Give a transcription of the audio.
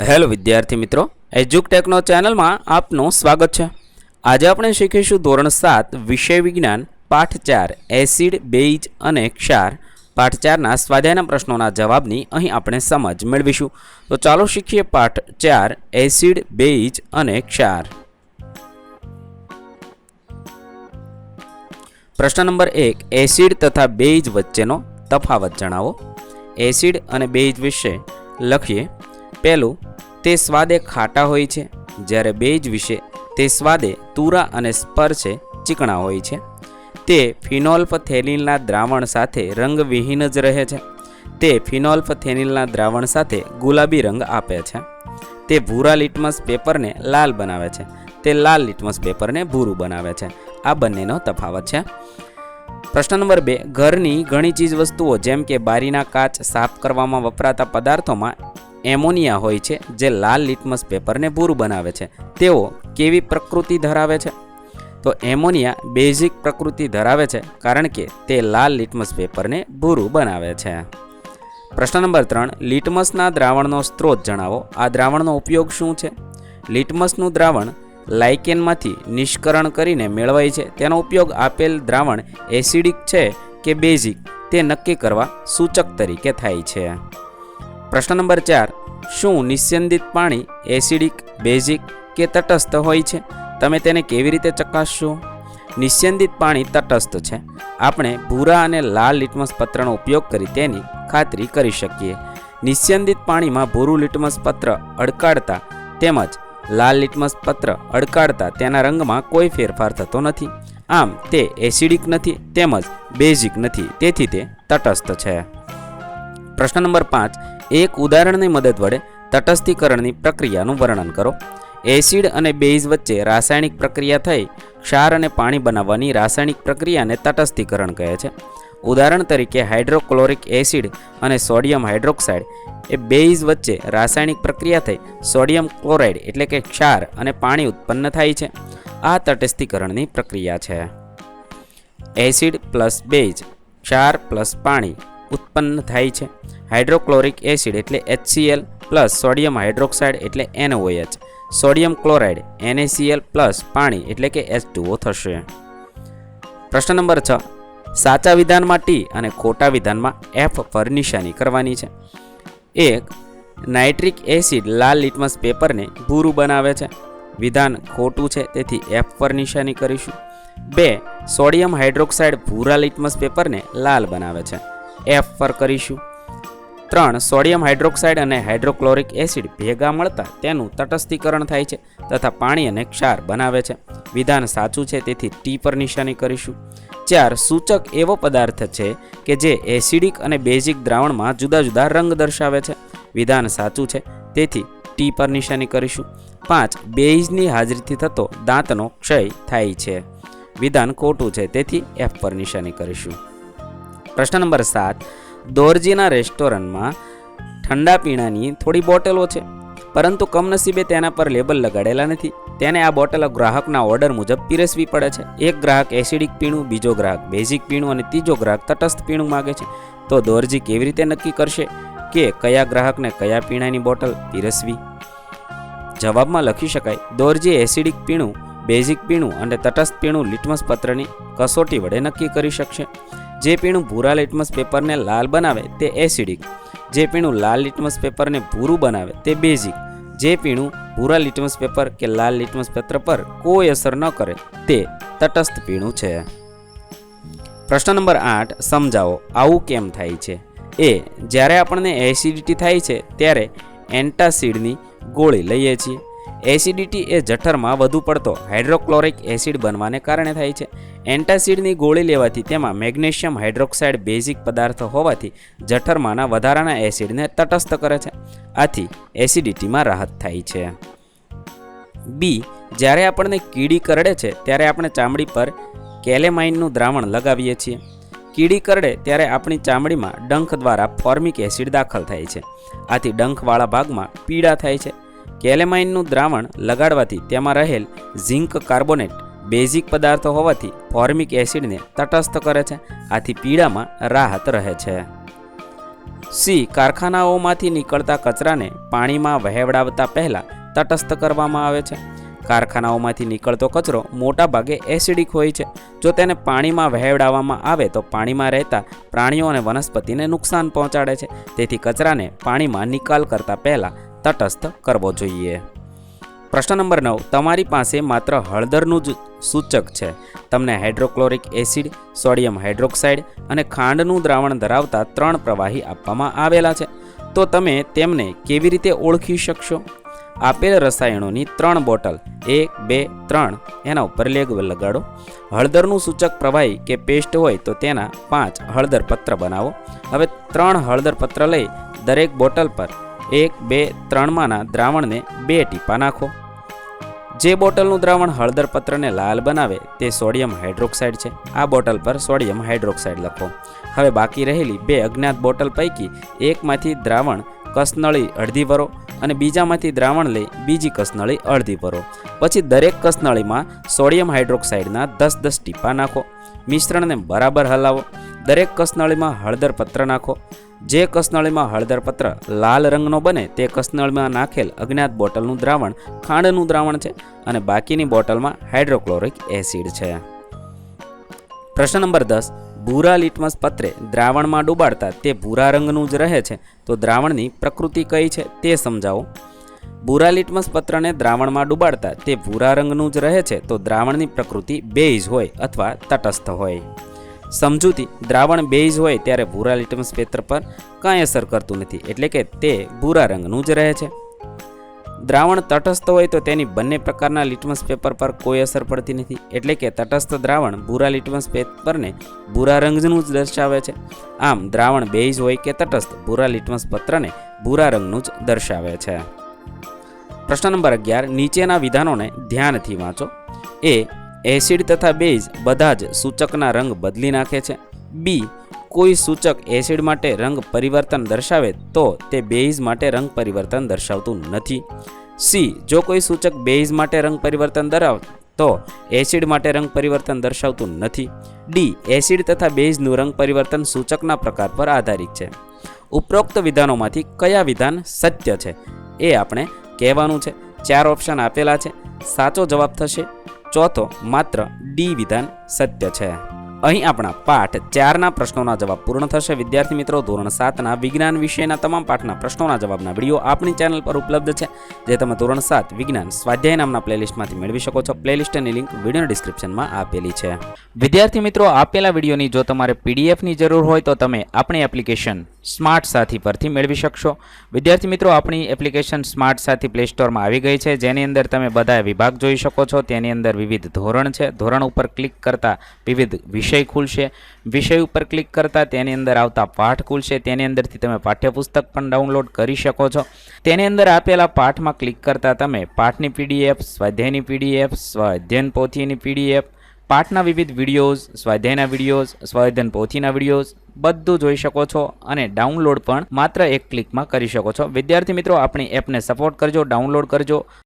Hello વિદ્યાર્થી મિત્રો, એજ્યુકટેકનો ચેનલમાં આપનું સ્વાગત છે। આજે આપણે શીખીશું ધોરણ 7 વિષય વિજ્ઞાન પાઠ 4 એસિડ, બેઝ અને ક્ષાર પાઠ 4ના સ્વાધ્યાયના પ્રશ્નોના જવાબની અહીં આપણે સમજ મેળવીશું। તો ચાલો શીખીએ પાઠ 4 એસિડ, બેઝ અને ક્ષાર। પ્રશ્ન નંબર 1, એસિડ તથા બેઝ વચ્ચેનો તફાવત જણાવો। એસિડ અને બેઝ વિશે લખીએ। પહેલું, તે સ્વાદે ખાટા હોય છે, જ્યારે બેઝ વિશે તે સ્વાદે તુરા અને સ્પર્શે ચીકણા હોય છે। તે ફિનોલ્ફથેનિલના દ્રાવણ સાથે રંગવિહીન જ રહે છે। તે ફિનોલ્ફથેનિલના દ્રાવણ સાથે ગુલાબી રંગ આપે છે। તે ભૂરા લિટમસ પેપરને લાલ બનાવે છે। તે લાલ લિટમસ પેપરને ભૂરું બનાવે છે। આ બંનેનો તફાવત છે। પ્રશ્ન નંબર 2, ઘરની ઘણી ચીજ વસ્તુઓ જેમ કે બારીના કાચ સાફ કરવામાં વપરાતા પદાર્થોમાં એમોનિયા હોય છે, જે લાલ લિટમસ પેપરને ભૂરું બનાવે છે। તેઓ કેવી પ્રકૃતિ ધરાવે છે? તો એમોનિયા બેઝિક પ્રકૃતિ ધરાવે છે, કારણ કે તે લાલ લિટમસ પેપરને ભૂરું બનાવે છે। પ્રશ્ન નંબર 3, લિટમસના દ્રાવણનો સ્ત્રોત જણાવો। આ દ્રાવણનો ઉપયોગ શું છે? લિટમસનું દ્રાવણ લાઇકેનમાંથી નિષ્કરણ કરીને મેળવાય છે। તેનો ઉપયોગ આપેલ દ્રાવણ એસિડિક છે કે બેઝિક તે નક્કી કરવા સૂચક તરીકે થાય છે। પ્રશ્ન નંબર 4, શું નિસ્યંદિત પાણી એસિડિક, બેઝિક કે તટસ્થ હોય છે? તમે તેને કેવી રીતે ચકાસશો? નિસ્યંદિત પાણી તટસ્થ છે। આપણે ભૂરા અને લાલ લિટમસ પત્રનો ઉપયોગ કરી તેની ખાતરી કરી શકીએ। નિસ્યંદિત પાણીમાં ભૂરું લિટમસ પત્ર અડકાડતા તેમજ લાલ લિટમસ પત્ર અડકાડતા તેના રંગમાં કોઈ ફેરફાર થતો નથી। આમ તે એસિડિક નથી તેમજ બેઝિક નથી, તેથી તે તટસ્થ છે। પ્રશ્ન નંબર 5, એક ઉદાહરણની મદદ વડે તટસ્થીકરણની પ્રક્રિયાનું વર્ણન કરો। એસિડ અને બેઝ વચ્ચે રાસાયણિક પ્રક્રિયા થઈ ક્ષાર અને પાણી બનાવવાની રાસાયણિક પ્રક્રિયાને તટસ્થીકરણ કહે છે। ઉદાહરણ તરીકે હાઇડ્રોક્લોરિક એસિડ અને સોડિયમ હાઇડ્રોક્સાઇડ એ બેઝ વચ્ચે રાસાયણિક પ્રક્રિયા થઈ સોડિયમ ક્લોરાઇડ એટલે કે ક્ષાર અને પાણી ઉત્પન્ન થાય છે। આ તટસ્થીકરણની પ્રક્રિયા છે। એસિડ પ્લસ બેઝ, ક્ષાર પ્લસ પાણી ઉત્પન્ન થાય છે। હાઇડ્રોક્લોરિક એસિડ એટલે HCl પ્લસ સોડિયમ હાઇડ્રોક્સાઇડ એટલે NOH, sodium chloride NaCl plus પાણી એટલે કે H2O થશે। પ્રશ્ન નંબર 6, સાચા વિધાનમાં T અને ખોટા વિધાનમાં F પર નિશાની કરવાની છે। 1, નાઇટ્રિક એસિડ લાલ લિટમસ પેપરને ભૂરું બનાવે છે। વિધાન ખોટું છે, તેથી F પર નિશાની કરીશું। 2, સોડિયમ હાઇડ્રોક્સાઇડ ભૂરા લિટમસ પેપરને લાલ બનાવે છે, F પર કરીશું। 3, સોડિયમ હાઇડ્રોક્સાઇડ અને હાઇડ્રોક્લોરિક એસિડ ભેગા મળતા તેનું તટસ્થીકરણ થાય છે તથા પાણી અને ક્ષાર બનાવે છે। વિધાન સાચું છે, તેથી T પર નિશાની કરીશું। 4, સૂચક એવો પદાર્થ છે કે જે એસિડિક અને બેઝિક દ્રાવણમાં જુદા જુદા રંગ દર્શાવે છે। વિધાન સાચું છે, તેથી T પર નિશાની કરીશું। 5, બેઝની હાજરીથી થતો દાંતનો ક્ષય થાય છે। વિધાન ખોટું છે, તેથી F પર નિશાની કરીશું। પ્રશ્ન નંબર 7, દોરજીના રેસ્ટોરન્ટમાં ઠંડા પીણાની થોડી બોટલો છે, પરંતુ કમનસીબે તેના પર લેબલ લગાડેલા નથી। તેને આ બોટલો ગ્રાહકના ઓર્ડર મુજબ પીરસવી પડે છે। એક ગ્રાહક એસિડિક પીણું, બીજો ગ્રાહક બેઝિક પીણું અને ત્રીજો ગ્રાહક તટસ્થ પીણું માગે છે। તો દોરજી કેવી રીતે નક્કી કરશે કે કયા ગ્રાહકને કયા પીણાની બોટલ પીરસવી? જવાબમાં લખી શકાય, દોરજી એસિડિક પીણું, બેઝિક પીણું અને તટસ્થ પીણું લિટમસ પત્રની કસોટી વડે નક્કી કરી શકશે। જે પીણું ભૂરા લિટમસ પેપરને લાલ બનાવે તે એસિડિક, જે પીણું લાલ લિટમસ પેપરને ભૂરું બનાવે તે બેઝિક, જે પીણું ભૂરા લિટમસ પેપર કે લાલ લિટમસ પેપર પર કોઈ અસર ન કરે તે તટસ્થ પીણું છે। પ્રશ્ન નંબર 8, સમજાવો આવું કેમ થાય છે? એ, જ્યારે આપણને એસિડિટી થાય છે ત્યારે એન્ટાસિડની ગોળી લઈએ છીએ। એસિડિટી એ જઠરમાં વધુ પડતો હાઇડ્રોક્લોરિક એસિડ બનવાને કારણે થાય છે। એન્ટાસિડની ગોળી લેવાથી તેમાં મેગ્નેશિયમ હાઇડ્રોક્સાઇડ બેઝિક પદાર્થ હોવાથી જઠરમાંના વધારાના એસિડને તટસ્થ કરે છે। આથી એસિડિટીમાં રાહત થાય છે। બી, જ્યારે આપણને કીડી કરડે છે ત્યારે આપણે ચામડી પર કેલેમાઇનનું દ્રાવણ લગાવીએ છીએ। કીડી કરડે ત્યારે આપણી ચામડીમાં ડંખ દ્વારા ફોર્મિક એસિડ દાખલ થાય છે, આથી ડંખવાળા ભાગમાં પીડા થાય છે। કેલેમાઇનનું દ્રાવણ લગાડવાથી તેમાં રહેલ ઝિંક કાર્બોનેટ બેઝિક પદાર્થ હોવાથી ફોર્મિક એસિડને તટસ્થ કરે છે, આથી પીડામાં રાહત રહે છે। સી. કારખાનાઓમાંથી નીકળતા કચરાને પાણીમાં વહેવડાવતા પહેલાં તટસ્થ કરવામાં આવે છે. કારખાનાઓમાંથી નીકળતો કચરો મોટાભાગે એસિડિક હોય છે. જો તેને પાણીમાં વહેવડાવવામાં આવે તો પાણીમાં રહેતા પ્રાણીઓ અને વનસ્પતિને નુકસાન પહોંચાડે છે. તેથી કચરાને પાણીમાં નિકાલ કરતા પહેલાં તટસ્થ કરવો જોઈએ. પ્રશ્ન નંબર 9. તમારી પાસે માત્ર હળદરનું જ સૂચક છે. તમને હાઇડ્રોક્લોરિક એસિડ, સોડિયમ હાઇડ્રોક્સાઇડ અને ખાંડનું દ્રાવણ ધરાવતા 3 પ્રવાહી આપવામાં આવેલા છે. તો તમે તેમને કેવી રીતે ઓળખી શકશો? આપેલ રસાયણોની 3 બોટલ 1, 2, 3 એના ઉપર લેગ લગાડો. હળદરનું સૂચક પ્રવાહી કે પેસ્ટ હોય તો તેના 5 હળદર પત્ર બનાવો. હવે 3 હળદર પત્ર લઈ દરેક બોટલ પર 1, 2, 3માંના દ્રાવણને 2 ટીપા નાખો. જે બોટલનું દ્રાવણ હળદર પત્રને લાલ બનાવે તે સોડિયમ હાઇડ્રોક્સાઇડ છે. આ બોટલ પર સોડિયમ હાઇડ્રોક્સાઇડ લખો. હવે બાકી રહેલી 2 અજ્ઞાત બોટલ પૈકી એકમાંથી દ્રાવણ કસનળી અડધી ભરો અને બીજામાંથી દ્રાવણ લઈ બીજી કસનળી અડધી ભરો. પછી દરેક કસનળીમાં સોડિયમ હાઇડ્રોક્સાઇડના 10-10 ટીપા નાખો. મિશ્રણને બરાબર હલાવો. દરેક કસનળીમાં હળદર પત્ર નાખો. જે કસનળીમાં હળદર પત્ર લાલ રંગનો બને તે કસનળીમાં નાખેલ અજ્ઞાત બોટલનું દ્રાવણ ખાંડનું દ્રાવણ છે અને બાકીની બોટલમાં હાઇડ્રોક્લોરિક એસિડ છે. પ્રશ્ન નંબર 10. ભૂરા લિટમસ પત્રે દ્રાવણમાં ડૂબાડતા તે ભૂરા રંગનું જ રહે છે તો દ્રાવણની પ્રકૃતિ કઈ છે તે સમજાવો. ભૂરા લિટમસ પત્રને દ્રાવણમાં ડૂબાડતા તે ભૂરા રંગનું જ રહે છે તો દ્રાવણની પ્રકૃતિ બેઇઝ હોય અથવા તટસ્થ હોય. સમજૂતી. દ્રાવણ બેઇઝ હોય ત્યારે ભૂરા લિટમસ પેપર પર કાંઈ અસર કરતું નથી, એટલે કે તે ભૂરા રંગનું જ રહે છે. દ્રાવણ તટસ્થ હોય તો તેની બંને પ્રકારના લિટમસ પેપર પર કોઈ અસર પડતી નથી, એટલે કે તટસ્થ દ્રાવણ ભૂરા લિટમસ પેપરને ભૂરા રંગનું જ દર્શાવે છે. આમ દ્રાવણ બેઇઝ હોય કે તટસ્થ, ભૂરા લિટમસ પત્રને ભૂરા રંગનું જ દર્શાવે છે. પ્રશ્ન નંબર 11. નીચેના વિધાનોને ધ્યાનથી વાંચો. એ. એસિડ તથા બેઝ બધા જ સૂચકના રંગ બદલી નાખે છે. બી. કોઈ સૂચક એસિડ માટે રંગ પરિવર્તન દર્શાવે તો તે બેઝ માટે રંગ પરિવર્તન દર્શાવતું નથી. સી. જો કોઈ સૂચક બેઝ માટે રંગ પરિવર્તન ધરાવે તો એસિડ માટે રંગ પરિવર્તન દર્શાવતું નથી. ડી. એસિડ તથા બેઝનું રંગ પરિવર્તન સૂચકના પ્રકાર પર આધારિત છે. ઉપરોક્ત વિધાનોમાંથી કયા વિધાન સત્ય છે એ આપણે કહેવાનું છે. 4 ઓપ્શન આપેલા છે. સાચો જવાબ થશે ચોથો, માત્ર ડી વિધાન સત્ય છે. અહીં આપણા પાઠ 4ના પ્રશ્નોના જવાબ પૂર્ણ થશે. વિદ્યાર્થી મિત્રો, ધોરણ 7ના વિજ્ઞાન વિષયના તમામ પાઠના પ્રશ્નોના જવાબના વિડીયો આપણી ચેનલ પર ઉપલબ્ધ છે, જે તમે ધોરણ 7 વિજ્ઞાન સ્વાધ્યાય નામના પ્લેલિસ્ટમાંથી મેળવી શકો છો. પ્લેલિસ્ટની લિંક વિડીયોના ડિસ્ક્રિપ્શનમાં આપેલી છે. વિદ્યાર્થી મિત્રો, આપેલા વિડીયોની જો તમારે પીડીએફની જરૂર હોય તો તમે આપણી એપ્લિકેશન સ્માર્ટ સાથી પરથી મેળવી શકશો. વિદ્યાર્થી મિત્રો, આપણી એપ્લિકેશન સ્માર્ટ સાથી પ્લે સ્ટોરમાં આવી ગઈ છે, જેની અંદર તમે બધા વિભાગ જોઈ શકો છો. તેની અંદર વિવિધ ધોરણ છે. ધોરણ ઉપર ક્લિક કરતા વિવિધ વિષય ખુલશે. વિષય ઉપર ક્લિક કરતા તેની અંદર આવતા પાઠ ખુલશે. તેની અંદરથી તમે પાઠ્યપુસ્તક પણ ડાઉનલોડ કરી શકો છો. તેની અંદર આપેલા પાઠમાં ક્લિક કરતા તમે પાઠની પીડીએફ, સ્વાધ્યાયની પીડીએફ, સ્વાધ્યાયન પોથીની પીડીએફ, પાઠના વિવિધ વિડીયોઝ, સ્વાધ્યાયના વિડીયોઝ, સ્વાધ્યાયન પોથીના વિડીયોઝ બધું જોઈ શકો છો અને ડાઉનલોડ પણ માત્ર એક ક્લિકમાં કરી શકો છો. વિદ્યાર્થી મિત્રો, આપણી એપને સપોર્ટ કરજો, ડાઉનલોડ કરજો.